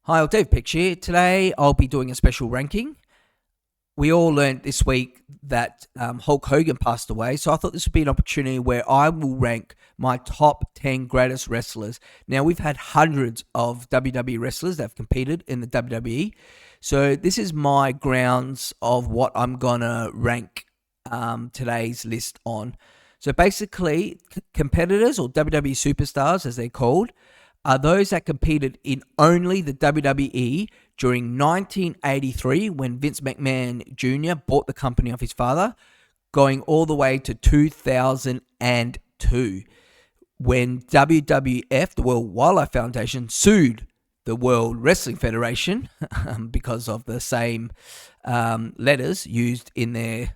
Hi, I'm Dave Pitch here. Today I'll be doing a special ranking. We all learned this week that Hulk Hogan passed away, so I thought this would be an opportunity where I will rank my top 10 greatest wrestlers. Now, we've had hundreds of WWE wrestlers that have competed in the WWE, so this is my grounds of what I'm going to rank today's list on. So basically, competitors or WWE superstars, as they're called, are those that competed in only the WWE during 1983 when Vince MacMahon Jr. bought the company of his father, going all the way to 2002 when WWF, the World Wildlife Foundation, sued the World Wrestling Federation because of the same letters used in their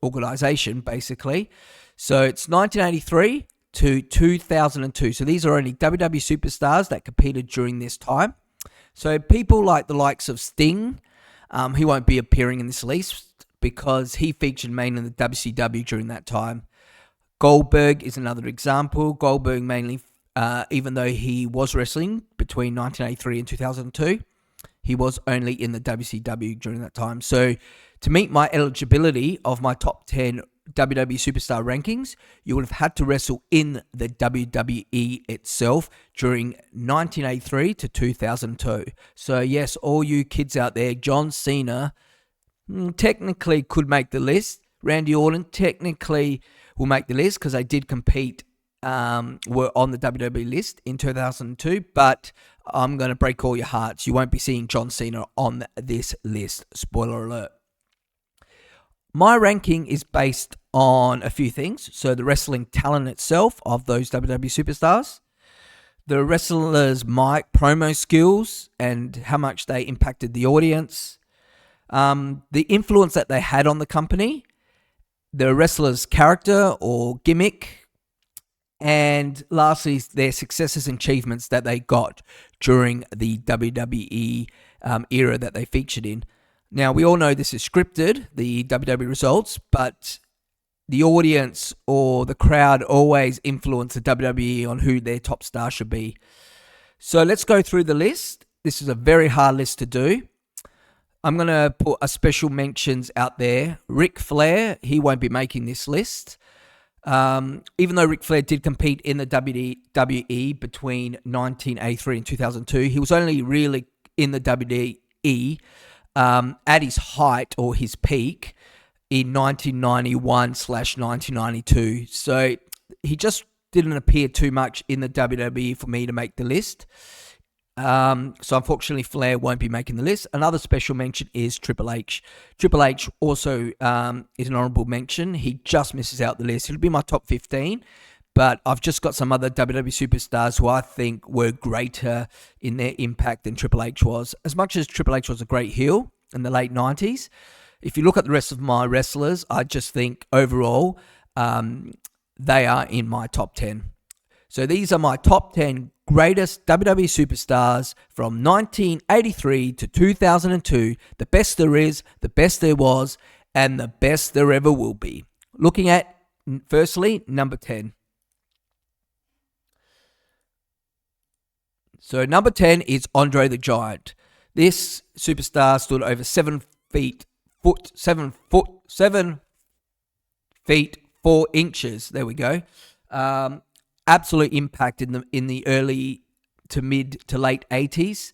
organization, basically. So it's 1983 to 2002. So these are only WWE superstars that competed during this time. So people like the likes of Sting, he won't be appearing in this list because he featured mainly in the WCW during that time. Goldberg is another example. Goldberg mainly, even though he was wrestling between 1983 and 2002, he was only in the WCW during that time. So to meet my eligibility of my top 10 WWE superstar rankings, you would have had to wrestle in the WWE itself during 1983 to 2002. So yes, all you kids out there, John Cena technically could make the list. Randy Orton technically will make the list because they did compete, were on the WWE list in 2002, but I'm going to break all your hearts. You won't be seeing John Cena on this list. Spoiler alert. My ranking is based on a few things. So the wrestling talent itself of those WWE superstars, the wrestlers' mic promo skills and how much they impacted the audience, the influence that they had on the company, the wrestler's character or gimmick, and lastly, their successes and achievements that they got during the WWE era that they featured in. Now, we all know this is scripted, the WWE results, but the audience or the crowd always influence the WWE on who their top star should be. So let's go through the list. This is a very hard list to do. I'm going to put a special mentions out there. Ric Flair, he won't be making this list. Even though Ric Flair did compete in the WWE between 1983 and 2002, he was only really in the WWE at his height or his peak in 1991/1992. So he just didn't appear too much in the WWE for me to make the list. So unfortunately, Flair won't be making the list. Another special mention is Triple H. Triple H also is an honorable mention. He just misses out the list. It'll be my top 15. But I've just got some other WWE superstars who I think were greater in their impact than Triple H was. As much as Triple H was a great heel in the late 90s, if you look at the rest of my wrestlers, I just think overall they are in my top 10. So these are my top 10 greatest WWE superstars from 1983 to 2002. The best there is, the best there was, and the best there ever will be. Looking at, firstly, number 10. So number 10 is Andre the Giant. This superstar stood over 7 feet 4 inches. There we go. Absolute impact in the early to mid to late 80s.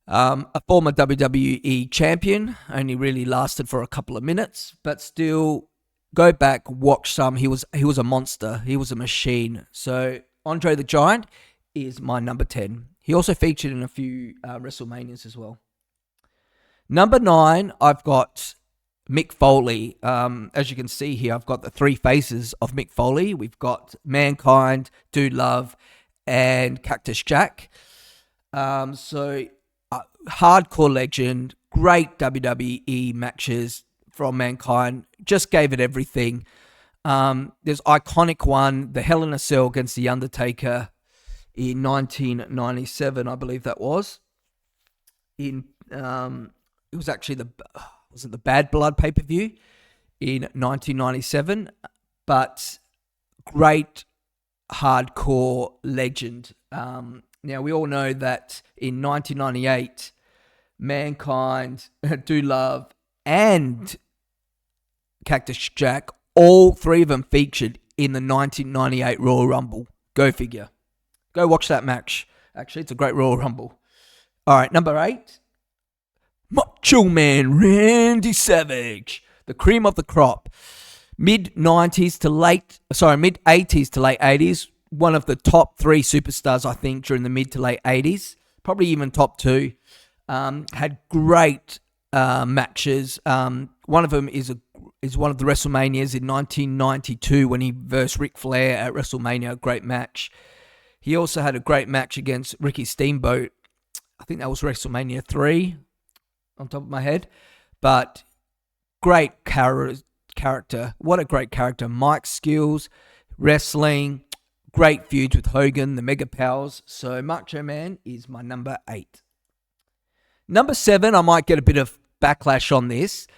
A former WWE champion, only really lasted for a couple of minutes, but still go back, watch some. He was a monster. He was a machine. So Andre the Giant is my number 10. He also featured in a few WrestleManias as well. Number 9, I've got Mick Foley. As you can see here, I've got the three faces of Mick Foley. We've got Mankind, Dude Love, and Cactus Jack. Hardcore legend, great WWE matches from Mankind. Just gave it everything. There's iconic one, the Hell in a Cell against The Undertaker in 1997, I believe that was. It was actually the Bad Blood pay-per-view in 1997, but great hardcore legend Now, we all know that in 1998, Mankind, Do Love, and Cactus Jack, all three of them featured in the 1998 Royal Rumble. Go figure. Go watch that match. Actually, it's a great Royal Rumble. All right, number 8. Macho Man Randy Savage. The cream of the crop. Mid-80s to late 80s. One of the top 3 superstars, I think, during the mid to late 80s. Probably even top 2. Had great matches. One of them is one of the WrestleManias in 1992 when he versed Ric Flair at WrestleMania. A great match. He also had a great match against Ricky Steamboat. I think that was WrestleMania 3 on top of my head. But great character. What a great character. Mic skills, wrestling, great feuds with Hogan, the Mega Powers. So Macho Man is my number 8. Number 7, I might get a bit of backlash on this.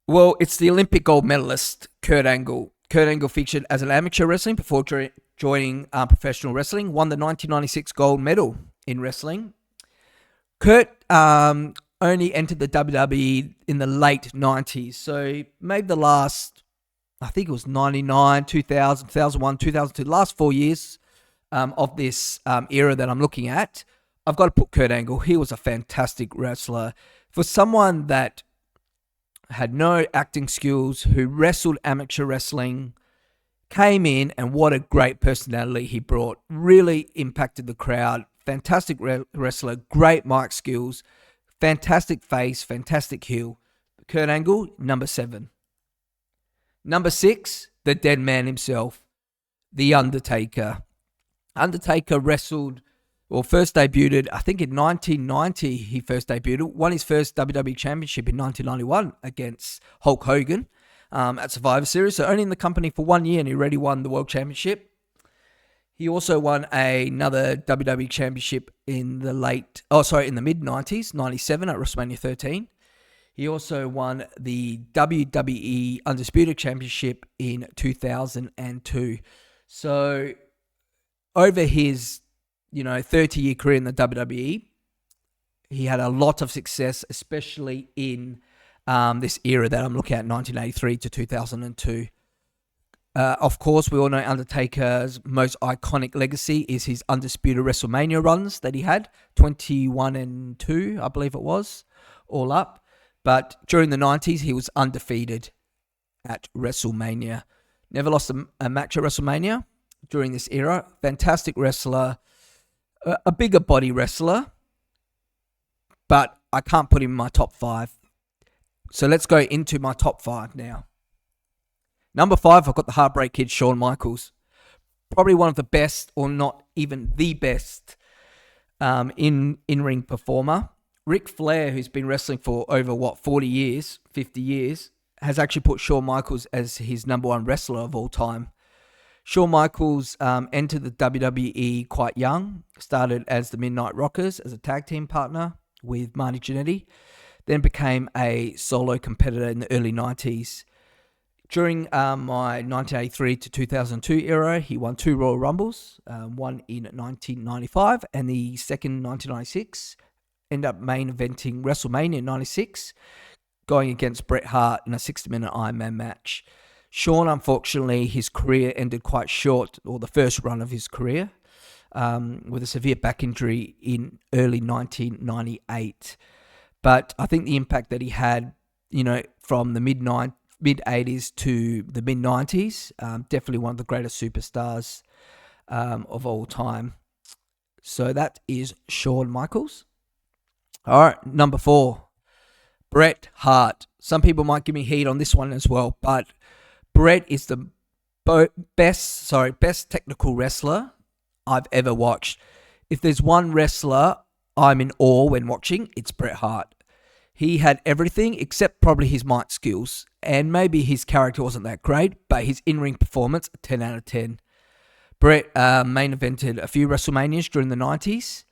Well, it's the Olympic gold medalist, Kurt Angle. Kurt Angle featured as an amateur wrestling before joining professional wrestling. Won the 1996 gold medal in wrestling. Kurt only entered the WWE in the late 90s. So maybe the last, I think it was 99, 2000, 2001, 2002, the last 4 years of this era that I'm looking at. I've got to put Kurt Angle. He was a fantastic wrestler. For someone that had no acting skills, who wrestled amateur wrestling, came in, and what a great personality he brought. Really impacted the crowd. Fantastic wrestler, great mic skills, fantastic face, fantastic heel. Kurt Angle, number 7. Number 6, the dead man himself, The Undertaker. Undertaker wrestled, first debuted, I think in 1990 he first debuted. Won his first WWE Championship in 1991 against Hulk Hogan at Survivor Series. So only in the company for 1 year and he already won the World Championship. He also won another WWE Championship in the mid-90s, 97 at WrestleMania 13. He also won the WWE Undisputed Championship in 2002. So over his 30-year career in the WWE, he had a lot of success, especially in this era that I'm looking at, 1983 to 2002. Of course, we all know Undertaker's most iconic legacy is his Undisputed WrestleMania runs that he had, 21 and 2, I believe it was, all up. But during the 90s, he was undefeated at WrestleMania. Never lost a match at WrestleMania during this era. Fantastic wrestler. A bigger body wrestler, but I can't put him in my top 5. So let's go into my top 5 now. Number 5, I've got the Heartbreak Kid, Shawn Michaels. Probably one of the best, or not even the best, in-ring performer. Ric Flair, who's been wrestling for over, 40 years, 50 years, has actually put Shawn Michaels as his number 1 wrestler of all time. Shawn Michaels entered the WWE quite young, started as the Midnight Rockers as a tag team partner with Marty Jannetty, then became a solo competitor in the early 90s. During my 1983 to 2002 era, he won 2 Royal Rumbles, one in 1995 and the second in 1996. Ended up main eventing WrestleMania in 96, going against Bret Hart in a 60-minute Iron Man match. Shawn, unfortunately, his career ended quite short, or the first run of his career, with a severe back injury in early 1998. But I think the impact that he had, from the mid-80s to the mid-90s, definitely one of the greatest superstars of all time. So that is Shawn Michaels. All right, number 4, Bret Hart. Some people might give me heat on this one as well, but Bret is the best technical wrestler I've ever watched. If there's one wrestler I'm in awe when watching, it's Bret Hart. He had everything except probably his mic skills, and maybe his character wasn't that great, but his in-ring performance, 10 out of 10. Bret main evented a few WrestleManias during the 90s.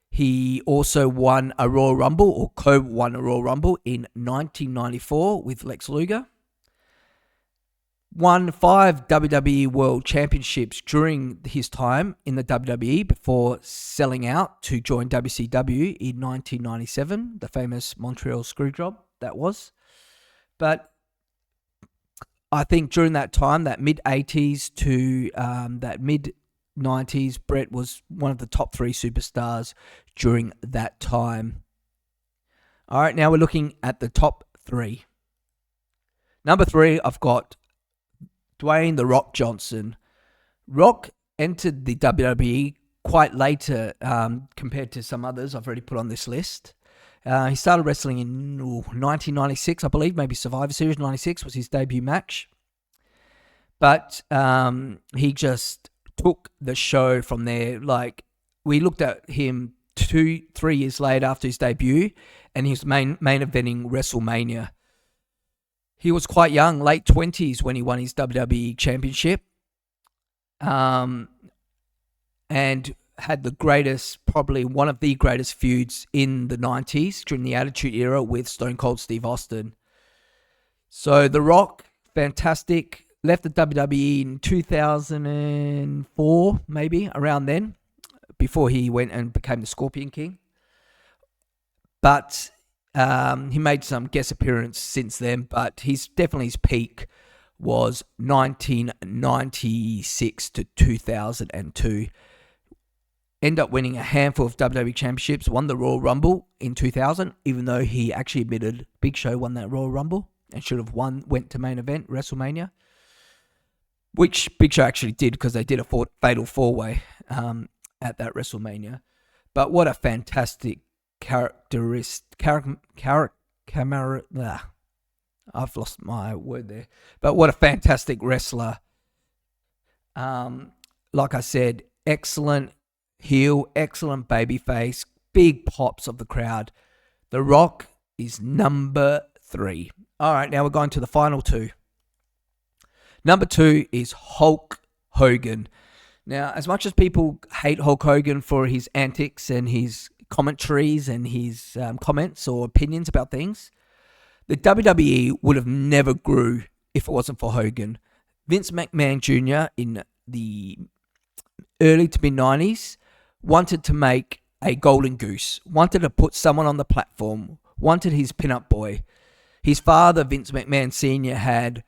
He also won a Royal Rumble, or co-won a Royal Rumble in 1994 with Lex Luger. won 5 WWE World Championships during his time in the WWE before selling out to join WCW in 1997, the famous Montreal Screwjob that was. But I think during that time, that mid-80s to that mid-90s, Bret was one of the top 3 superstars during that time. All right, now we're looking at the top 3. Number 3, I've got Dwayne "The Rock" Johnson. Rock entered the WWE quite later compared to some others I've already put on this list. He started wrestling in 1996, I believe. Maybe Survivor Series 96 was his debut match. But he just took the show from there. Like, we looked at him 2-3 years later after his debut, and he was main eventing WrestleMania. He was quite young, late 20s, when he won his WWE Championship. And had the greatest, probably one of the greatest feuds in the 90s during the Attitude Era with Stone Cold Steve Austin. So The Rock, fantastic. Left the WWE in 2004, maybe, around then, before he went and became the Scorpion King. But he made some guest appearances since then, but his peak was 1996 to 2002. Ended up winning a handful of WWE championships, won the Royal Rumble in 2000, even though he actually admitted Big Show won that Royal Rumble and should have went to main event WrestleMania, which Big Show actually did because they did a fatal 4-way at that WrestleMania. But what a fantastic I've lost my word there. But what a fantastic wrestler. Like I said, excellent heel, excellent babyface, big pops of the crowd. The Rock is number 3. All right, now we're going to the final 2. Number 2 is Hulk Hogan. Now, as much as people hate Hulk Hogan for his antics and his commentaries and his comments or opinions about things, the WWE would have never grew if it wasn't for Hogan. Vince MacMahon Jr. in the early to mid-90s wanted to make a golden goose, wanted to put someone on the platform, wanted his pin-up boy. His father, Vince McMahon Sr., had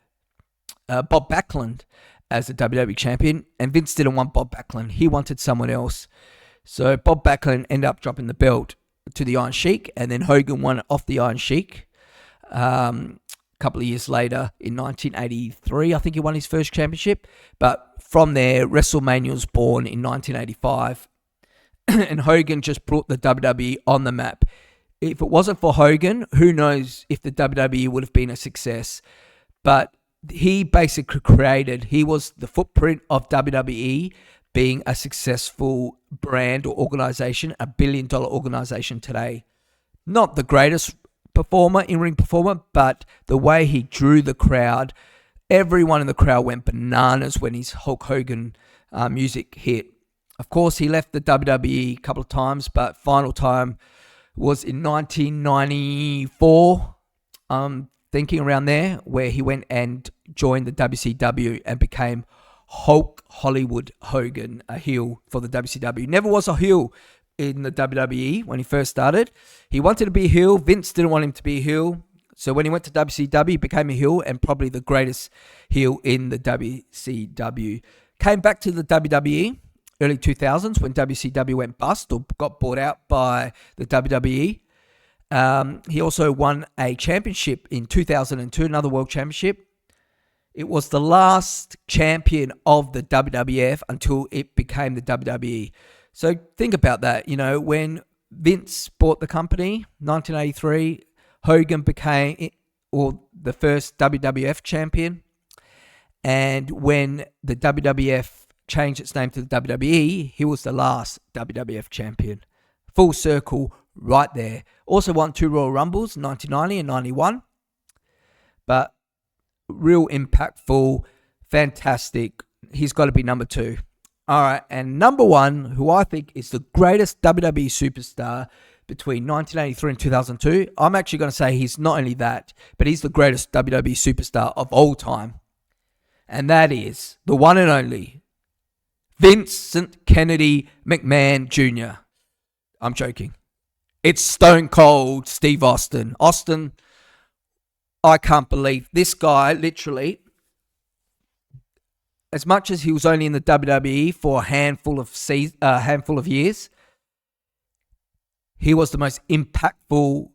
Bob Backlund as the WWE champion, and Vince didn't want Bob Backlund. He wanted someone else. So Bob Backlund ended up dropping the belt to the Iron Sheik, and then Hogan won it off the Iron Sheik. A couple of years later, in 1983, I think he won his first championship. But from there, WrestleMania was born in 1985, and Hogan just brought the WWE on the map. If it wasn't for Hogan, who knows if the WWE would have been a success. But he basically he was the footprint of WWE being a successful brand or organization, a billion-dollar organization today. Not the greatest in-ring performer, but the way he drew the crowd, everyone in the crowd went bananas when his Hulk Hogan music hit. Of course, he left the WWE a couple of times, but final time was in 1994, thinking around there, where he went and joined the WCW and became Hulk Hollywood Hogan, a heel for the WCW. Never was a heel in the WWE when he first started. He wanted to be a heel. Vince didn't want him to be a heel. So when he went to WCW, he became a heel and probably the greatest heel in the WCW. Came back to the WWE early 2000s when WCW went bust or got bought out by the WWE. He also won a championship in 2002, another world championship. It was the last champion of the WWF until it became the WWE. So think about that. You know, when Vince bought the company, 1983, Hogan became the first WWF champion. And when the WWF changed its name to the WWE, he was the last WWF champion. Full circle right there. Also won 2 Royal Rumbles, 1990 and 91. But real impactful, fantastic. He's got to be number 2. All right, and number 1, who I think is the greatest WWE superstar between 1983 and 2002. I'm actually going to say he's not only that, but he's the greatest WWE superstar of all time. And that is the one and only Vincent Kennedy McMahon Jr. I'm joking. It's Stone Cold Steve Austin. Austin, I can't believe this guy literally, as much as he was only in the WWE for a handful of years, he was the most impactful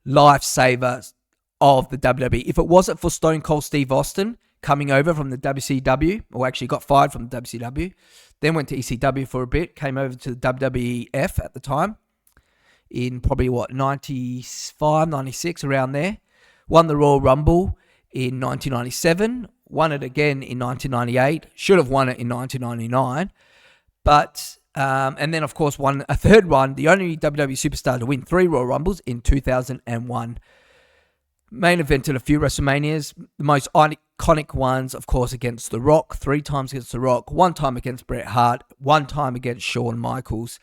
lifesaver of the WWE. If it wasn't for Stone Cold Steve Austin coming over from the WCW, or actually got fired from the WCW, then went to ECW for a bit, came over to the WWF at the time, in probably 95, 96, around there. Won the Royal Rumble in 1997, won it again in 1998, should have won it in 1999, but and then of course won a third one, the only WWE superstar to win 3 Royal Rumbles in 2001. Main evented a few WrestleManias, the most iconic ones, of course, against The Rock, 3 times against The Rock, 1 time against Bret Hart, 1 time against Shawn Michaels.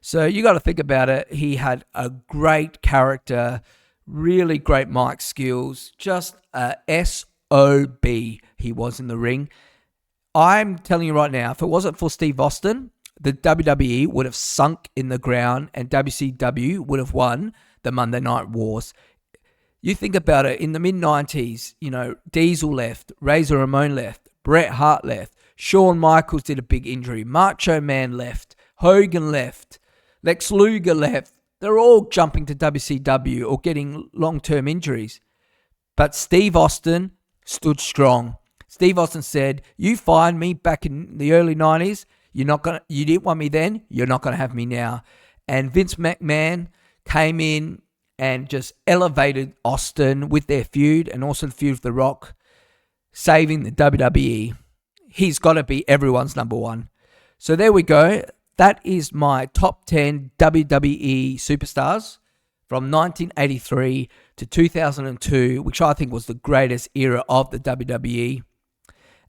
So you got to think about it. He had a great character, really great mic skills, just a SOB he was in the ring. I'm telling you right now, if it wasn't for Steve Austin, the WWE would have sunk in the ground and WCW would have won the Monday Night Wars. You think about it, in the mid-90s, Diesel left, Razor Ramon left, Bret Hart left, Shawn Michaels did a big injury, Macho Man left, Hogan left, Lex Luger left. They're all jumping to WCW or getting long-term injuries. But Steve Austin stood strong. Steve Austin said, you fired me back in the early 90s. You didn't want me then. You're not going to have me now. And Vince McMahon came in and just elevated Austin with their feud and also the feud with The Rock, saving the WWE. He's got to be everyone's number one. So there we go. That is my top 10 WWE superstars from 1983 to 2002, which I think was the greatest era of the WWE.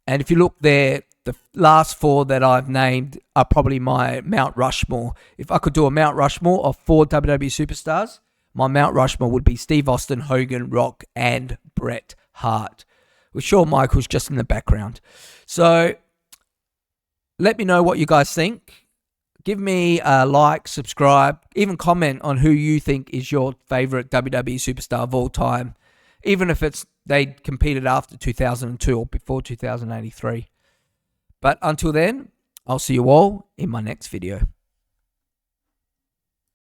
And if you look there, the last 4 that I've named are probably my Mount Rushmore. If I could do a Mount Rushmore of 4 WWE superstars, my Mount Rushmore would be Steve Austin, Hogan, Rock, and Bret Hart, with Shawn Michaels just in the background. So let me know what you guys think. Give me a like, subscribe, even comment on who you think is your favorite WWE superstar of all time, even if they competed after 2002 or before 2083. But until then, I'll see you all in my next video.